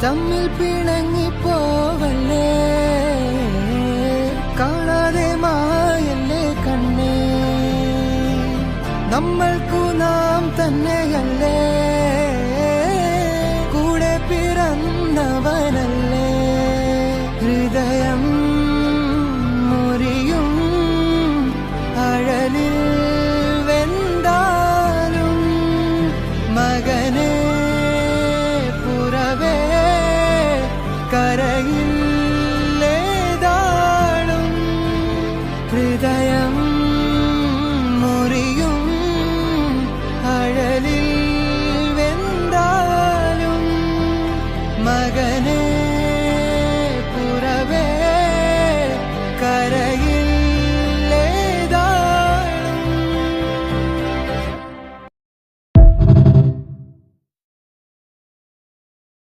തമ്മിൽ പിണങ്ങിപ്പോവല്ലേ, കാണാതെ മായല്ലേ കണ്ണേ, നമ്മൾക്കു നാം തന്നെയല്ലേ, കൂടെ പിറന്നവനല്ലേ. ഹൃദയം മുറിയും അഴലിൽ വെന്താലും മകനെ പുറവേ കരയില്ലേതാളും. ഹൃദയം മുറിയും അഴലിൽ വെന്താലും മകനെ